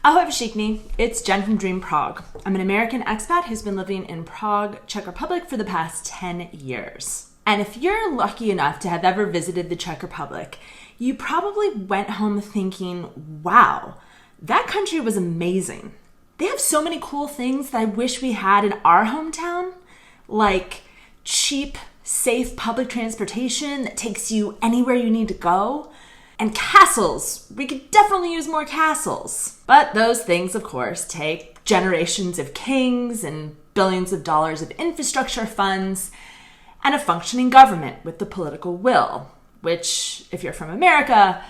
Ahoj všichni, it's Jen from Dream Prague. I'm an American expat who's been living in Prague, Czech Republic for the past 10 years. And if you're lucky enough to have ever visited the Czech Republic, you probably went home thinking, wow, that country was amazing. They have so many cool things that I wish we had in our hometown, like cheap, safe public transportation that takes you anywhere you need to go. And castles. We could definitely use more castles. But those things, of course, take generations of kings and billions of dollars of infrastructure funds and a functioning government with the political will, which, if you're from America,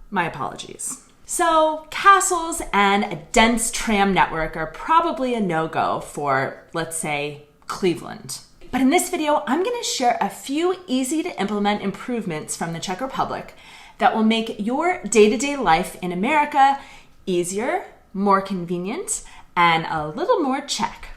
my apologies. So castles and a dense tram network are probably a no-go for, let's say, Cleveland. But in this video, I'm going to share a few easy-to-implement improvements from the Czech Republic that will make your day-to-day life in America easier, more convenient, and a little more Czech.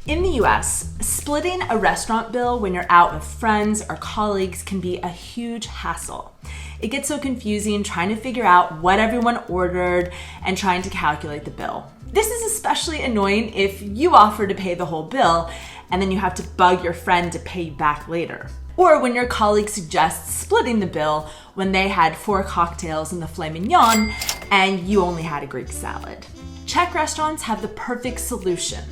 In the US, splitting a restaurant bill when you're out with friends or colleagues can be a huge hassle. It gets so confusing trying to figure out what everyone ordered and trying to calculate the bill. This is especially annoying if you offer to pay the whole bill and then you have to bug your friend to pay you back later. Or when your colleague suggests splitting the bill when they had 4 cocktails and the filet mignon and you only had a Greek salad. Czech restaurants have the perfect solution,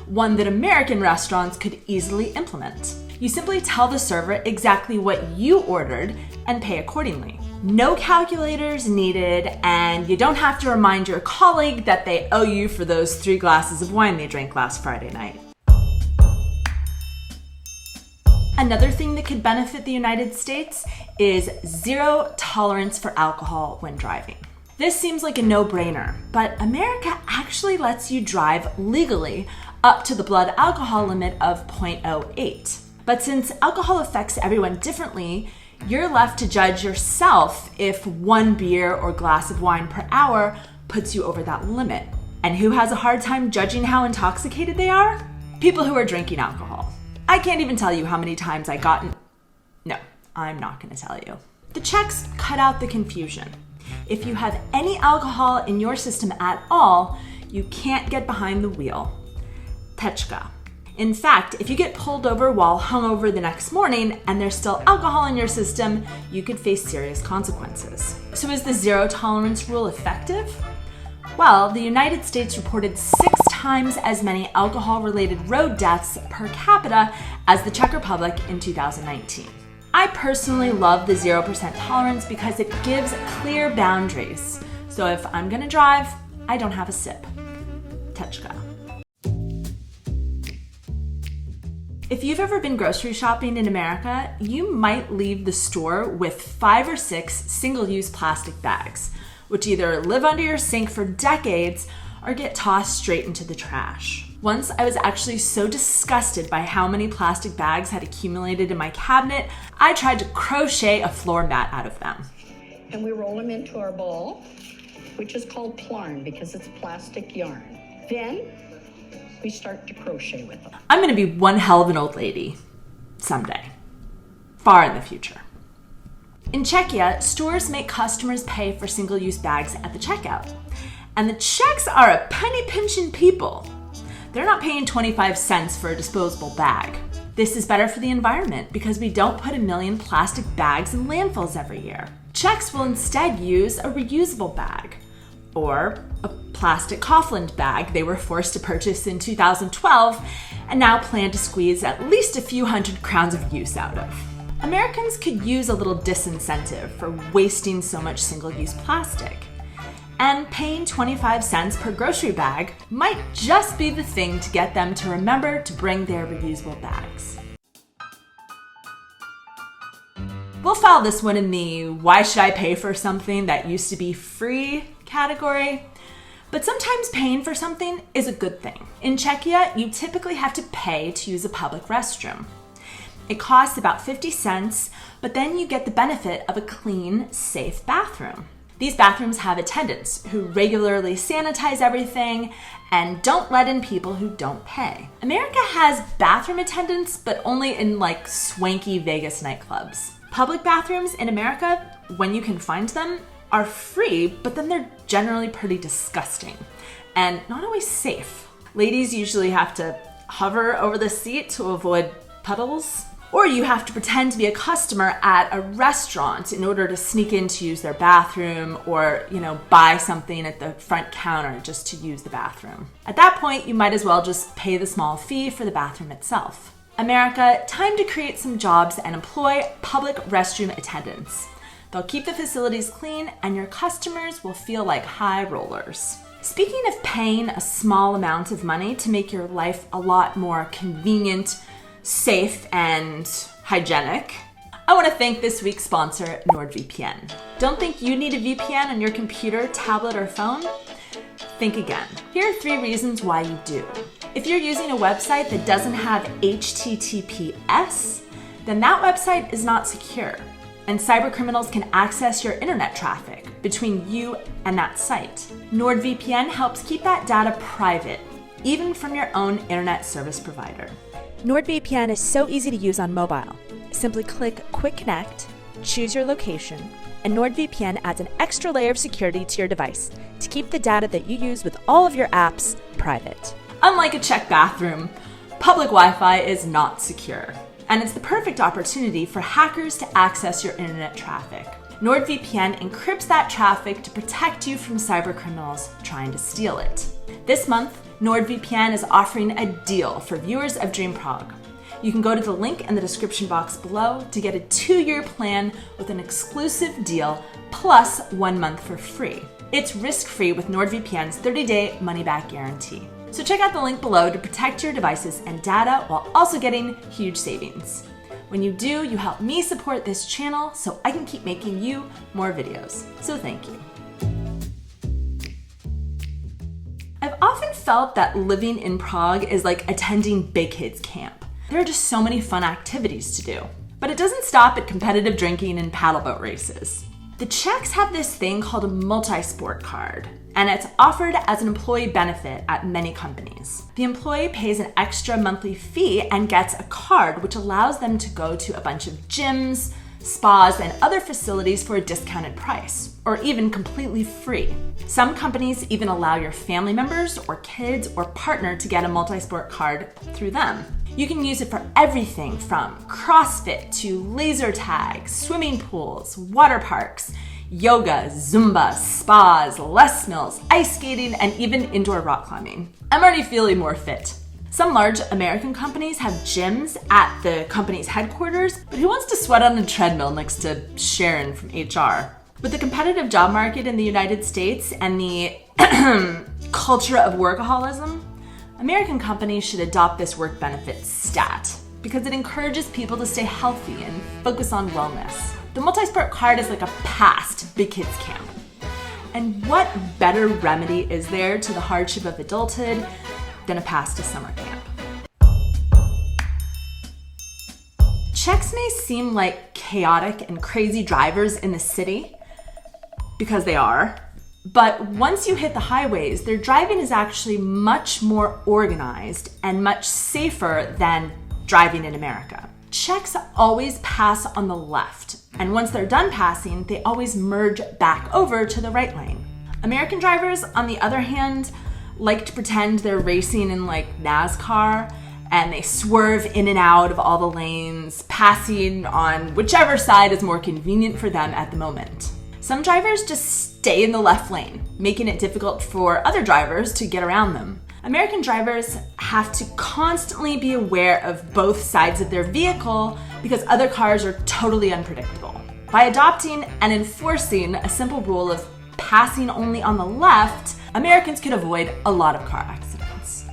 one that American restaurants could easily implement. You simply tell the server exactly what you ordered and pay accordingly. No calculators needed, and you don't have to remind your colleague that they owe you for those 3 glasses of wine they drank last Friday night. Another thing that could benefit the United States is zero tolerance for alcohol when driving. This seems like a no-brainer, but America actually lets you drive legally up to the blood alcohol limit of 0.08. But since alcohol affects everyone differently, you're left to judge yourself if 1 beer or glass of wine per hour puts you over that limit. And who has a hard time judging how intoxicated they are? People who are drinking alcohol. I can't even tell you how many times I got No, I'm not going to tell you. The Czechs cut out the confusion. If you have any alcohol in your system at all, you can't get behind the wheel. Tečka. In fact, if you get pulled over while hungover the next morning and there's still alcohol in your system, you could face serious consequences. So is the zero tolerance rule effective? Well, the United States reported 6 times as many alcohol-related road deaths per capita as the Czech Republic in 2019. I personally love the 0% tolerance because it gives clear boundaries. So if I'm gonna drive, I don't have a sip. Tečka. If you've ever been grocery shopping in America, you might leave the store with 5 or 6 single-use plastic bags, which either live under your sink for decades or get tossed straight into the trash. Once I was actually so disgusted by how many plastic bags had accumulated in my cabinet, I tried to crochet a floor mat out of them. And we roll them into our ball, which is called plarn because it's plastic yarn. Then we start to crochet with them. I'm gonna be one hell of an old lady someday, far in the future. In Czechia, stores make customers pay for single-use bags at the checkout. And the Czechs are a penny-pinching people. They're not paying 25 cents for a disposable bag. This is better for the environment because we don't put 1 million plastic bags in landfills every year. Czechs will instead use a reusable bag or a plastic Kaufland bag they were forced to purchase in 2012 and now plan to squeeze at least a few hundred crowns of use out of. Americans could use a little disincentive for wasting so much single-use plastic. And paying 25 cents per grocery bag might just be the thing to get them to remember to bring their reusable bags. We'll file this one in the why should I pay for something that used to be free category. But sometimes paying for something is a good thing. In Czechia, you typically have to pay to use a public restroom. It costs about 50 cents, but then you get the benefit of a clean, safe bathroom. These bathrooms have attendants who regularly sanitize everything and don't let in people who don't pay. America has bathroom attendants, but only in swanky Vegas nightclubs. Public bathrooms in America, when you can find them, are free, but then they're generally pretty disgusting and not always safe. Ladies usually have to hover over the seat to avoid puddles, or you have to pretend to be a customer at a restaurant in order to sneak in to use their bathroom or, buy something at the front counter just to use the bathroom. At that point, you might as well just pay the small fee for the bathroom itself. America, time to create some jobs and employ public restroom attendants. They'll keep the facilities clean and your customers will feel like high rollers. Speaking of paying a small amount of money to make your life a lot more convenient, safe, and hygienic, I want to thank this week's sponsor, NordVPN. Don't think you need a VPN on your computer, tablet, or phone? Think again. Here are 3 reasons why you do. If you're using a website that doesn't have HTTPS, then that website is not secure, and cybercriminals can access your internet traffic between you and that site. NordVPN helps keep that data private, even from your own internet service provider. NordVPN is so easy to use on mobile. Simply click Quick Connect, choose your location, and NordVPN adds an extra layer of security to your device to keep the data that you use with all of your apps private. Unlike a Czech bathroom, public Wi-Fi is not secure, and it's the perfect opportunity for hackers to access your internet traffic. NordVPN encrypts that traffic to protect you from cybercriminals trying to steal it. This month, NordVPN is offering a deal for viewers of Dream Prague. You can go to the link in the description box below to get a 2-year plan with an exclusive deal plus 1 month for free. It's risk-free with NordVPN's 30-day money-back guarantee. So check out the link below to protect your devices and data while also getting huge savings. When you do, you help me support this channel so I can keep making you more videos. So thank you. I've often felt that living in Prague is like attending big kids camp. There are just so many fun activities to do. But it doesn't stop at competitive drinking and paddleboat races. The Czechs have this thing called a multi-sport card, and it's offered as an employee benefit at many companies. The employee pays an extra monthly fee and gets a card which allows them to go to a bunch of gyms, spas, and other facilities for a discounted price, or even completely free. Some companies even allow your family members or kids or partner to get a multi-sport card through them. You can use it for everything from CrossFit to laser tag, swimming pools, water parks, yoga, Zumba, spas, Les Mills, ice skating, and even indoor rock climbing. I'm already feeling more fit. Some large American companies have gyms at the company's headquarters, but who wants to sweat on a treadmill next to Sharon from HR? With the competitive job market in the United States and the culture of workaholism, American companies should adopt this work benefit stat because it encourages people to stay healthy and focus on wellness. The multi-sport card is like a pass to big kids camp. And what better remedy is there to the hardship of adulthood than a pass to summer camp? Czechs may seem like chaotic and crazy drivers in the city, because they are, but once you hit the highways, their driving is actually much more organized and much safer than driving in America. Czechs always pass on the left, and once they're done passing, they always merge back over to the right lane. American drivers, on the other hand, like to pretend they're racing in like NASCAR, and they swerve in and out of all the lanes, passing on whichever side is more convenient for them at the moment. Some drivers just stay in the left lane, making it difficult for other drivers to get around them. American drivers have to constantly be aware of both sides of their vehicle because other cars are totally unpredictable. By adopting and enforcing a simple rule of passing only on the left, Americans could avoid a lot of car accidents.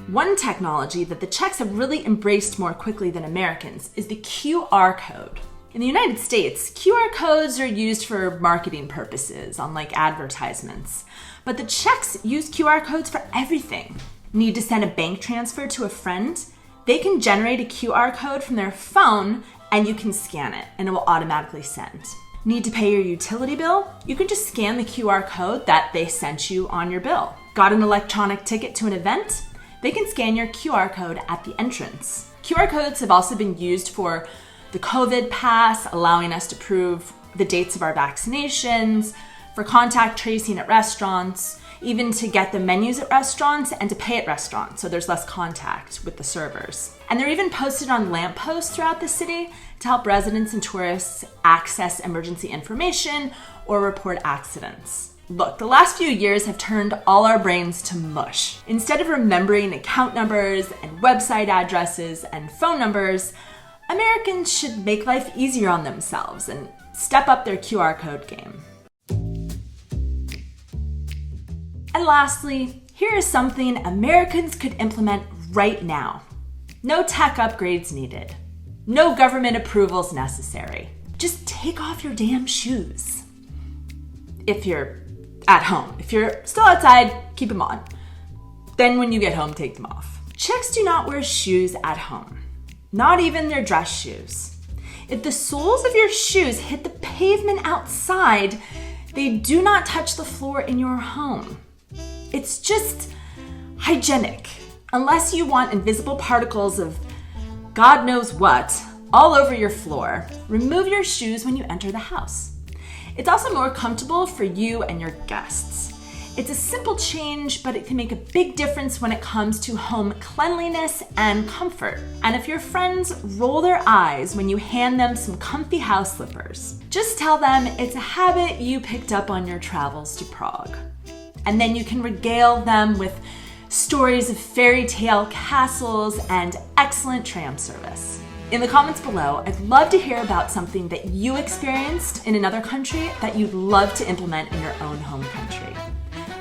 One technology that the Czechs have really embraced more quickly than Americans is the QR code. In the United States, QR codes are used for marketing purposes, unlike advertisements. But the Czechs use QR codes for everything. Need to send a bank transfer to a friend? They can generate a QR code from their phone and you can scan it and it will automatically send. Need to pay your utility bill? You can just scan the QR code that they sent you on your bill. Got an electronic ticket to an event? They can scan your QR code at the entrance. QR codes have also been used for the COVID pass, allowing us to prove the dates of our vaccinations, for contact tracing at restaurants, even to get the menus at restaurants and to pay at restaurants, so there's less contact with the servers. And they're even posted on lampposts throughout the city to help residents and tourists access emergency information or report accidents. Look, the last few years have turned all our brains to mush. Instead of remembering account numbers and website addresses and phone numbers, Americans should make life easier on themselves and step up their QR code game. And lastly, here is something Americans could implement right now. No tech upgrades needed. No government approvals necessary. Just take off your damn shoes. If you're at home. If you're still outside, keep them on. Then when you get home, take them off. Czechs do not wear shoes at home. Not even their dress shoes. If the soles of your shoes hit the pavement outside, they do not touch the floor in your home. It's just hygienic, unless you want invisible particles of God knows what all over your floor. Remove your shoes when you enter the house. It's also more comfortable for you and your guests. It's a simple change, but it can make a big difference when it comes to home cleanliness and comfort. And if your friends roll their eyes when you hand them some comfy house slippers, just tell them it's a habit you picked up on your travels to Prague. And then you can regale them with stories of fairy tale castles and excellent tram service. In the comments below, I'd love to hear about something that you experienced in another country that you'd love to implement in your own home country.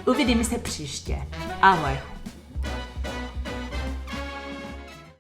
Uvidíme se příště. Ahoj.